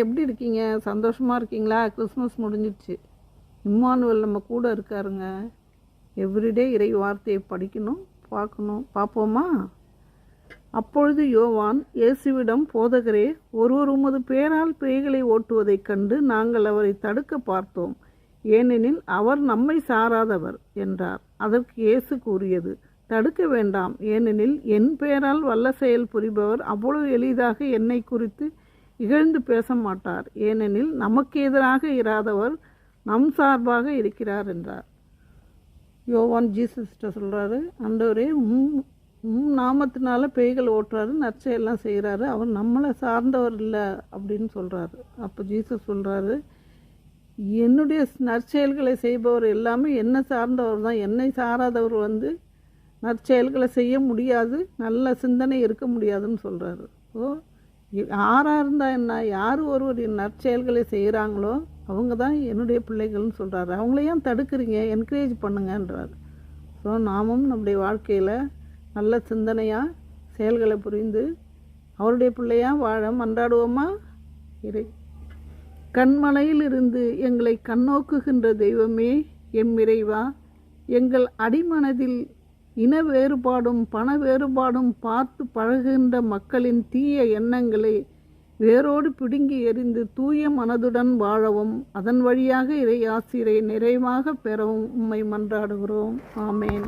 எப்படி இருக்கீங்க? சந்தோஷமா இருக்கீங்களா? கிறிஸ்மஸ் முடிஞ்சிடுச்சு. இம்மானுவேல் நம்ம கூட இருக்காருங்க. எவ்ரிடே இறை வார்த்தையை படிக்கணும், பார்ப்போமா? அப்பொழுது யோவான் இயேசுவிடம், போதகரே, ஒருவர் உமது பேரால் பேய்களை ஓட்டுவதைக் கண்டு நாங்கள் அவரை தடுக்க பார்த்தோம். ஏனெனில் அவர் நம்மை சாராதவர் என்றார். அதற்கு இயேசு கூறியது, தடுக்க வேண்டாம். ஏனெனில் என் பெயரால் வல்ல செயல் புரிபவர் அவ்வளவு எளிதாக என்னை குறித்து இகழ்ந்து பேச மாட்டார். ஏனெனில் நமக்கு எதிராக இராதவர் நம் சார்பாக இருக்கிறார் என்றார். யோவான் ஜீசஸ்கிட்ட சொல்கிறாரு, ஆண்டவரே, நாமத்தினால பேய்கள் ஓட்டுறாரு, நற்செயெல்லாம் செய்கிறாரு, அவர் நம்மளை சார்ந்தவர் இல்லை அப்படின்னு சொல்கிறாரு. அப்போ ஜீசஸ் சொல்கிறாரு, என்னுடைய நற்செயல்களை செய்பவர் எல்லாமே என்னை சார்ந்தவர் தான். என்னை சாராதவர் நற்செயல்களை செய்ய முடியாது, நல்ல சிந்தனை இருக்க முடியாதுன்னு சொல்கிறாரு. யாராக இருந்தால் என்ன, யார் ஒருவர் நற்செயல்களை செய்கிறாங்களோ அவங்க தான் என்னுடைய பிள்ளைகள்னு சொல்கிறாரு. அவங்கள ஏன் தடுக்கிறீங்க? என்கரேஜ் பண்ணுங்கன்றார். ஸோ நாமும் நம்முடைய வாழ்க்கையில் நல்ல சிந்தனையாக செயல்களை புரிந்து அவருடைய பிள்ளையாக வாழ மன்றாடுவோமா? கண்மலையில் இருந்து எங்களை கண்ணோக்குகின்ற தெய்வமே, எம் இறைவா, எங்கள் அடிமனதில் இன வேறுபாடும் பண வேறுபாடும் பார்த்து பழகுகின்ற மக்களின் தீய எண்ணங்களை வேரோடு பிடுங்கி எறிந்து தூய மனதுடன் வாழவும் அதன் வழியாக இறை ஆசிரை நிறைவாக பெறவும் உம்மை மன்றாடுகிறோம். ஆமேன்.